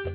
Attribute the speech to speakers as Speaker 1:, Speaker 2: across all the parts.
Speaker 1: Hey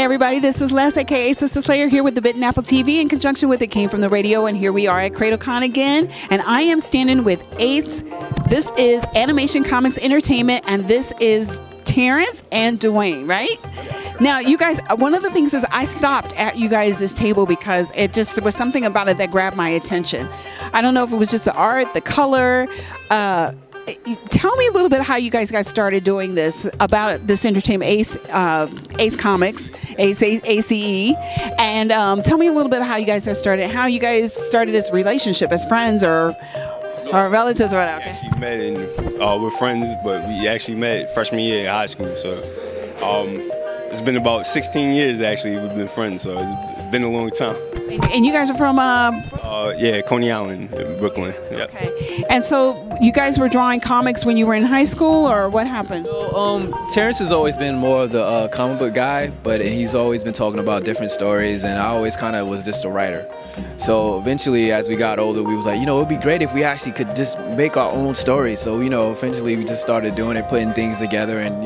Speaker 1: everybody, this is Les, aka Sister Slayer, here with the Bit and Apple TV in conjunction with It Came From the Radio, and here we are at CradleCon again, and I am standing with Ace. This is Animation Comics Entertainment, and this is Terrence and Dwayne, right? Now, you guys, one of the things is I stopped at you guys' table because it just was something about it that grabbed my attention. I don't know if it was just the art, the color. Tell me a little bit how you guys got started doing this, about this entertainment, Ace Comics, ACE, and tell me a little bit how you guys got started, how you guys started this relationship as friends or relatives or whatever.
Speaker 2: We actually met and we're friends, but we actually met freshman year in high school, so it's been about 16 years actually we've been friends, so it's been a long time.
Speaker 1: And you guys are from
Speaker 2: yeah, Coney Island, Brooklyn. Yep.
Speaker 1: Okay. And so you guys were drawing comics when you were in high school, or what happened?
Speaker 3: Terrence has always been more of the comic book guy, but he's always been talking about different stories, and I always kind of was just a writer. So eventually, as we got older, we was like, it'd be great if we actually could just make our own stories. So, eventually we just started doing it, putting things together, and,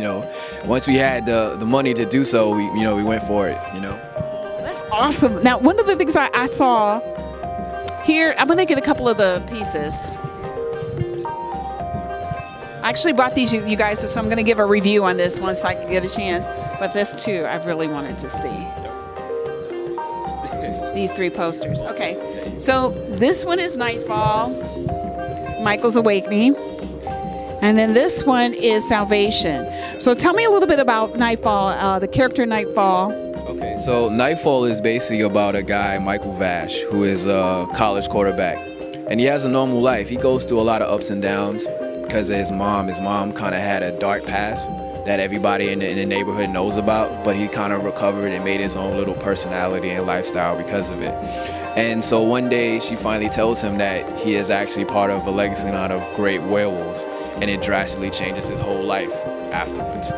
Speaker 3: once we had the money to do so, we went for it,
Speaker 1: That's awesome. Now, one of the things I saw here, I'm going to get a couple of the pieces. I actually bought these, you guys, so I'm going to give a review on this once I can get a chance. But this, too, I really wanted to see. These three posters. Okay, so this one is Nightfall, Michael's Awakening. And then this one is Salvation. So tell me a little bit about Nightfall, the character Nightfall.
Speaker 3: Okay, so Nightfall is basically about a guy, Michael Vash, who is a college quarterback. And he has a normal life. He goes through a lot of ups and downs because of his mom. His mom kind of had a dark past that everybody in the neighborhood knows about, but he kind of recovered and made his own little personality and lifestyle because of it. And so one day she finally tells him that he is actually part of a legacy line of great werewolves, and it drastically changes his whole life afterwards.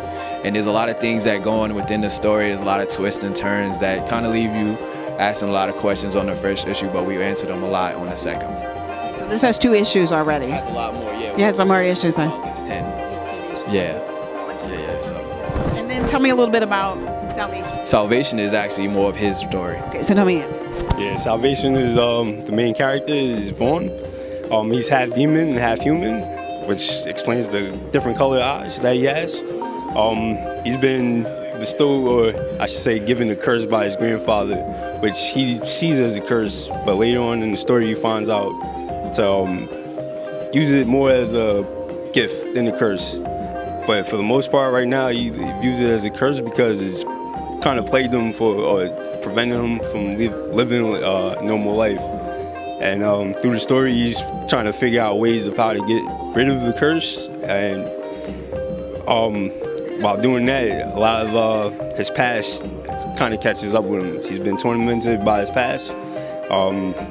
Speaker 3: And there's a lot of things that go on within the story. There's a lot of twists and turns that kind of leave you asking a lot of questions on the first issue, but we answered them a lot on the second.
Speaker 1: So this has 2 issues already.
Speaker 3: It has a lot more, yeah.
Speaker 1: It has some more issues, huh?
Speaker 3: It's 10. Yeah. So.
Speaker 1: And then tell me a little bit about Salvation.
Speaker 3: Salvation is actually more of his story.
Speaker 1: Okay, so tell me.
Speaker 2: Yeah, Salvation is the main character is Vaughn. He's half demon and half human, which explains the different colored eyes that he has. He's been bestowed, or I should say given a curse by his grandfather, which he sees as a curse, but later on in the story he finds out to use it more as a gift than a curse. But for the most part right now he views it as a curse because it's kind of plagued him or preventing him from living a normal life. And through the story he's trying to figure out ways of how to get rid of the curse, and while doing that, a lot of his past kind of catches up with him. He's been tormented by his past.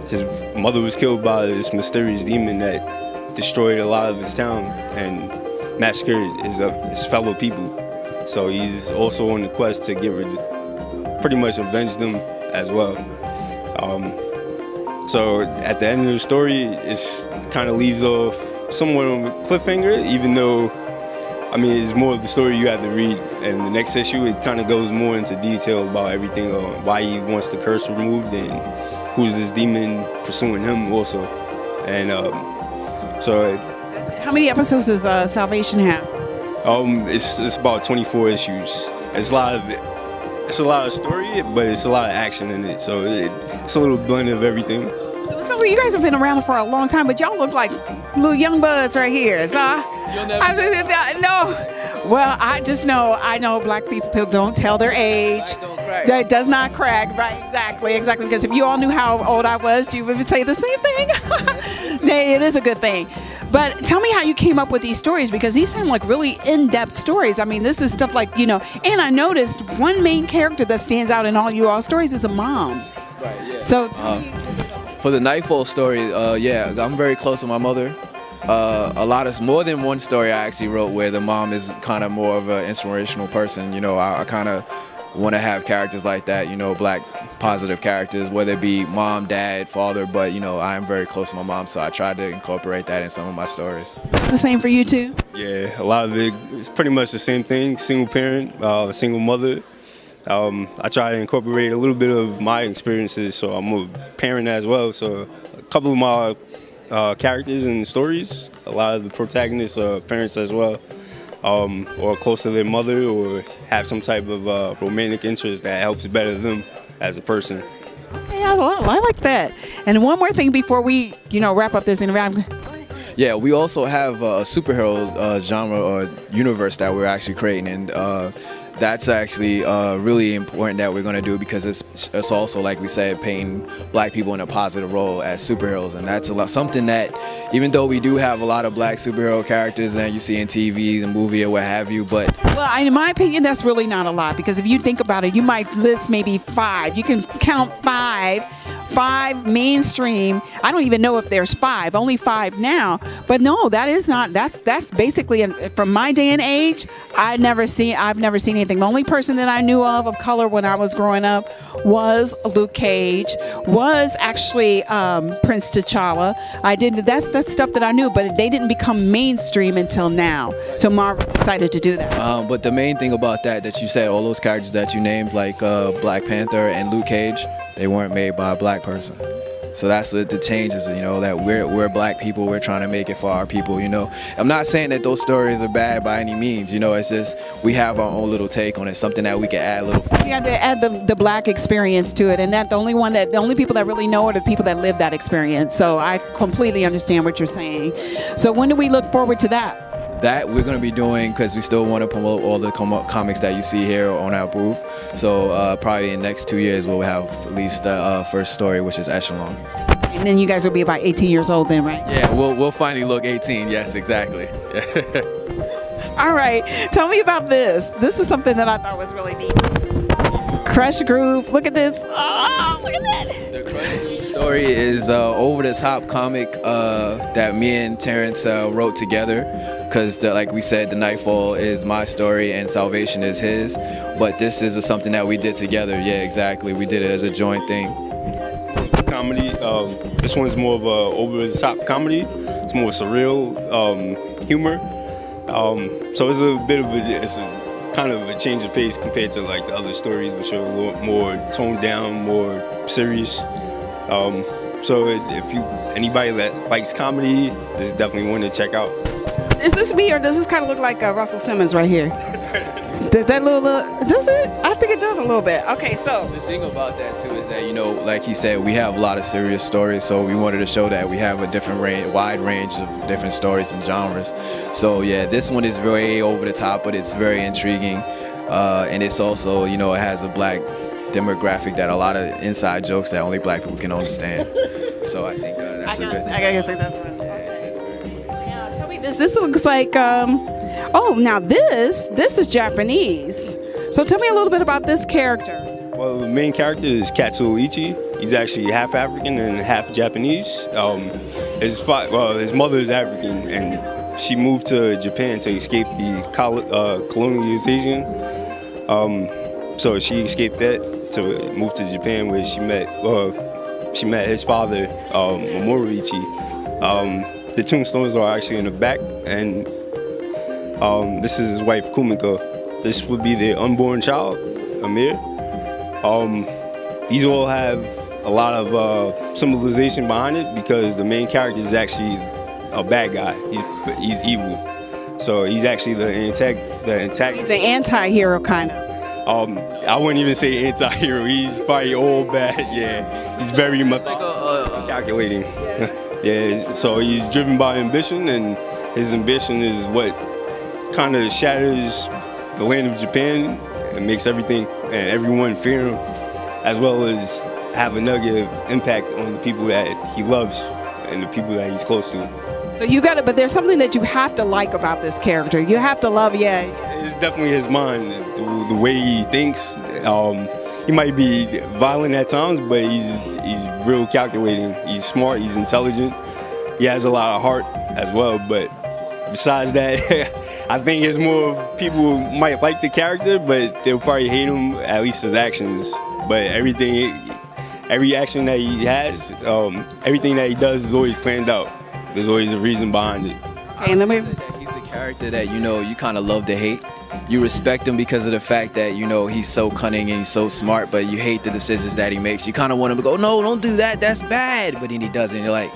Speaker 2: His mother was killed by this mysterious demon that destroyed a lot of his town and massacred his fellow people. So he's also on the quest to pretty much avenge them as well. So at the end of the story, it kind of leaves off somewhat on a cliffhanger, even though, it's more of the story you have to read. And the next issue, it kind of goes more into detail about everything, why he wants the curse removed and who's this demon pursuing him also. And so...
Speaker 1: How many episodes does Salvation have?
Speaker 2: It's about 24 issues. It's a lot of story, but it's a lot of action in it. So it's a little blend of everything.
Speaker 1: So you guys have been around for a long time, but y'all look like little young buds right here. So well, I know black people don't tell their age. That does not crack. Right, exactly. Because if you all knew how old I was, you would say the same thing. It is a good thing. But tell me how you came up with these stories, because these sound like really in-depth stories. This is stuff like, and I noticed one main character that stands out in all you all stories is a mom.
Speaker 3: Right, yeah.
Speaker 1: So
Speaker 3: for the Nightfall story, I'm very close with my mother. more than one story I actually wrote where the mom is kind of more of an inspirational person. You know, I kind of want to have characters like that, you know, black positive characters, whether it be mom, dad, father, but you know, I am very close to my mom, so I tried to incorporate that in some of my stories.
Speaker 1: The same for you too?
Speaker 2: Yeah, a lot of it's pretty much the same thing. Single parent, single mother. I try to incorporate a little bit of my experiences, so I'm a parent as well. So a couple of my characters and stories, a lot of the protagonists are parents as well, or close to their mother, or have some type of romantic interest that helps better them as a person.
Speaker 1: Okay, I like that. And one more thing before we, wrap up this interview.
Speaker 3: Yeah, we also have a superhero genre or universe that we're actually creating, and that's actually really important that we're going to do, because it's also, like we said, painting black people in a positive role as superheroes, and that's something that, even though we do have a lot of black superhero characters that you see in TVs and movie or what have you, but
Speaker 1: well, in my opinion, that's really not a lot, because if you think about it, you might list maybe 5. You can count 5 mainstream. I don't even know if there's 5, only 5 now. But no, that's basically, from my day and age, I've never seen anything. The only person that I knew of color when I was growing up was Luke Cage, was actually Prince T'Challa. That's stuff that I knew, but they didn't become mainstream until now. So Marvel decided to do that.
Speaker 3: But the main thing about that you said, all those characters that you named, like Black Panther and Luke Cage, they weren't made by a black person. So that's what the change is, that we're black people, we're trying to make it for our people, I'm not saying that those stories are bad by any means, it's just we have our own little take on it, something that we can add a little.
Speaker 1: We have to add the black experience to it, and that the only people that really know are the people that live that experience. So I completely understand what you're saying. So when do we look forward to that?
Speaker 3: That we're going to be doing, because we still want to promote all the comics that you see here on our booth. So probably in the next 2 years we'll have at least the first story, which is Echelon.
Speaker 1: And then you guys will be about 18 years old then, right?
Speaker 3: Yeah, we'll finally look 18. Yes, exactly.
Speaker 1: All right, tell me about this. This is something that I thought was really neat. Crush Groove. Look at this. Oh, look at that.
Speaker 3: The Crush Groove story is over-the-top comic that me and Terrence wrote together, because like we said, the Nightfall is my story and Salvation is his, but this is something that we did together. Yeah, exactly. We did it as a joint thing.
Speaker 2: Comedy. This one's more of a over-the-top comedy. It's more surreal humor. So it's a bit of kind of a change of pace compared to like the other stories, which are a little more toned down, more serious. So if anybody that likes comedy, this is definitely one to check out.
Speaker 1: Is this me, or does this kind of look like Russell Simmons right here? That little, does it? I think it does a little bit. Okay, so
Speaker 3: the thing about that too is that, like he said, we have a lot of serious stories, so we wanted to show that we have a different wide range of different stories and genres. So yeah, this one is very over the top, but it's very intriguing, and it's also, it has a black demographic, that a lot of inside jokes that only black people can understand. So I think that's a good.
Speaker 1: I guess that's right. Yeah, tell me this. This looks like. Oh, now this is Japanese. So tell me a little bit about this character.
Speaker 2: Well, the main character is Katsuo. He's actually half African and half Japanese. His mother is African, and she moved to Japan to escape the colonialization. So she escaped that to move to Japan, where she met his father, Mamoru Ichi. The tombstones are actually in the back, and this is his wife, Kumiko. This would be their unborn child, Amir. These all have a lot of symbolization behind it, because the main character is actually a bad guy. He's evil. So he's actually the antagonist.
Speaker 1: He's an anti-hero kind of.
Speaker 2: I wouldn't even say anti-hero. He's probably all bad. Yeah, he's very calculating. Yeah, so he's driven by ambition, and his ambition is what kind of shatters the land of Japan and makes everything and everyone fear him, as well as have a negative impact on the people that he loves and the people that he's close to.
Speaker 1: So but there's something that you have to like about this character. You have to love, yeah.
Speaker 2: It's definitely his mind, the way he thinks. He might be violent at times, but he's real calculating. He's smart, he's intelligent. he has a lot of heart as well. But besides that, I think it's more of people might like the character, but they'll probably hate him, at least his actions. But every action that he has, everything that he does is always planned out. There's always a reason behind it.
Speaker 1: And let me.
Speaker 3: He's the character that, you know, you kind of love to hate. You respect him because of the fact that, you know, he's so cunning and he's so smart, but you hate the decisions that he makes. You kind of want him to go, no, don't do that, that's bad. But then he doesn't. You're like,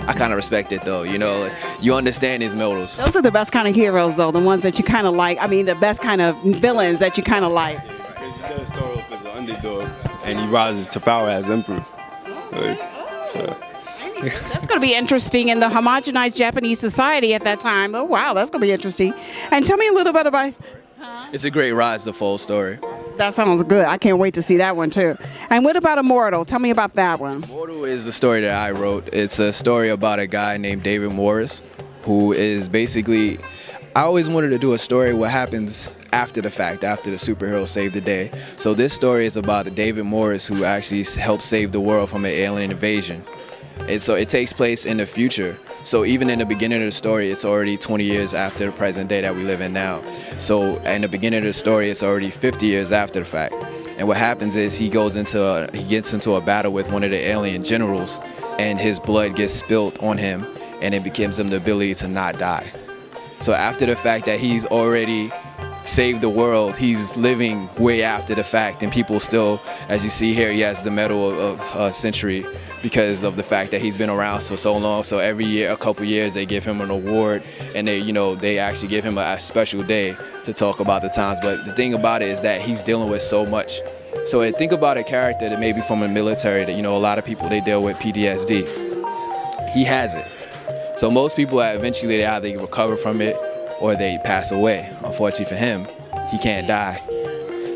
Speaker 3: I kind of respect it though, you know, like, you understand his motives.
Speaker 1: Those are the best kind of heroes though, the ones that you kind of like. I mean, the best kind of villains that you kind of like.
Speaker 2: Because he does start off as an underdog, and he rises to power as emperor.
Speaker 1: That's going to be interesting in the homogenized Japanese society at that time. Oh, wow, that's going to be interesting. And tell me a little bit about...
Speaker 3: It's a great rise to full story.
Speaker 1: That sounds good. I can't wait to see that one, too. And what about Immortal? Tell me about that one.
Speaker 3: Immortal is the story that I wrote. It's a story about a guy named David Morris, who is basically... I always wanted to do a story what happens after the fact, after the superhero saved the day. So this story is about David Morris, who actually helped save the world from an alien invasion. And so it takes place in the future. So even in the beginning of the story, it's already 20 years after the present day that we live in now. So in the beginning of the story, it's already 50 years after the fact. And what happens is he gets into a battle with one of the alien generals, and his blood gets spilled on him, and it gives him the ability to not die. So after the fact that he's already saved the world, he's living way after the fact, and people still, as you see here, he has the Medal of Century because of the fact that he's been around for so long. So every year, a couple years, they give him an award, and they actually give him a special day to talk about the times. But the thing about it is that he's dealing with so much. So think about a character that maybe from the military that, a lot of people, they deal with PTSD. He has it. So most people, eventually, they either recover from it or they pass away. Unfortunately for him, he can't die.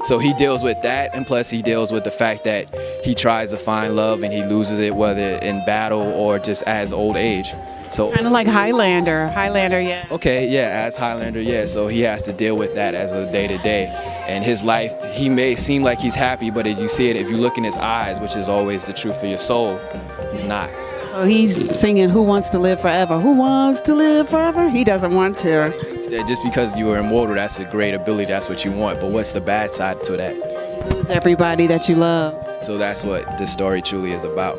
Speaker 3: So he deals with that, and plus he deals with the fact that he tries to find love and he loses it, whether in battle or just as old age. So
Speaker 1: kind of like Highlander, yeah.
Speaker 3: Okay, yeah, as Highlander, yeah. So he has to deal with that as a day-to-day. And his life, he may seem like he's happy, but as you see it, if you look in his eyes, which is always the truth for your soul, he's not.
Speaker 1: So he's singing, "Who wants to live forever? Who wants to live forever?" He doesn't want to.
Speaker 3: Just because you are immortal, that's a great ability, that's what you want. But what's the bad side to that?
Speaker 1: Lose everybody that you love.
Speaker 3: So that's what this story truly is about.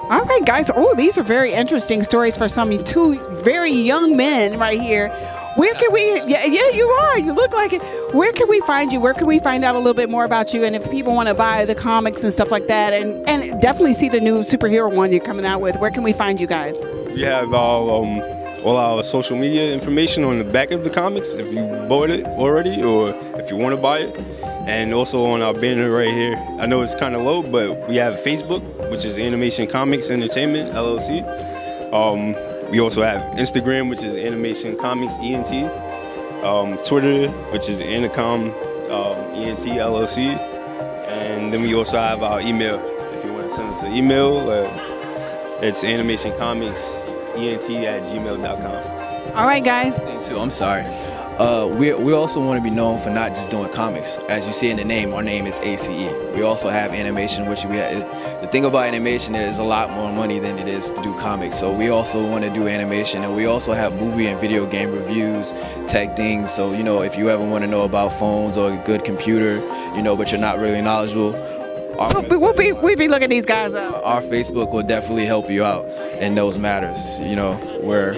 Speaker 1: All right, guys. Oh, these are very interesting stories for two very young men right here. Where can we, yeah, you are. You look like it. Where can we find you? Where can we find out a little bit more about you? And if people want to buy the comics and stuff like that, and definitely see the new superhero one you're coming out with, where can we find you guys?
Speaker 2: We have all our social media information on the back of the comics if you bought it already or if you want to buy it. And also on our banner right here. I know it's kind of low, but we have Facebook, which is Animation Comics Entertainment, LLC. We also have Instagram, which is Animation Comics ENT. Twitter, which is Anacom ENT LLC. And then we also have our email. If you want to send us an email, it's animationcomicsent@gmail.com.
Speaker 1: All right, guys.
Speaker 3: Too, I'm sorry. We also want to be known for not just doing comics. As you see in the name, our name is ACE. We also have animation, which the thing about animation is a lot more money than it is to do comics. So we also want to do animation, and we also have movie and video game reviews, tech things. So if you ever want to know about phones or a good computer, but you're not really knowledgeable,
Speaker 1: we'll be looking these guys up.
Speaker 3: Our Facebook will definitely help you out in those matters. We're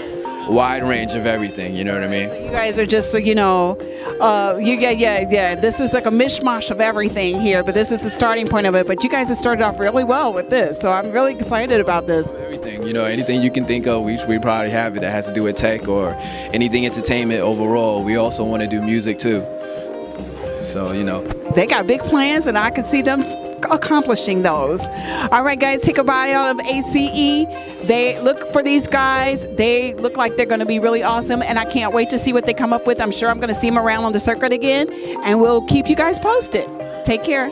Speaker 3: wide range of everything, you know what I mean?
Speaker 1: So you guys are just, this is like a mishmash of everything here, but this is the starting point of it. But you guys have started off really well with this, so I'm really excited about this.
Speaker 3: Everything, anything you can think of, we probably have it that has to do with tech or anything entertainment overall. We also want to do music too. So,
Speaker 1: They got big plans, and I can see them accomplishing those. All right, guys, take a bite out of ACE. They look for these guys. They look like they're going to be really awesome, and I can't wait to see what they come up with. I'm sure I'm going to see them around on the circuit again, and we'll keep you guys posted. Take care.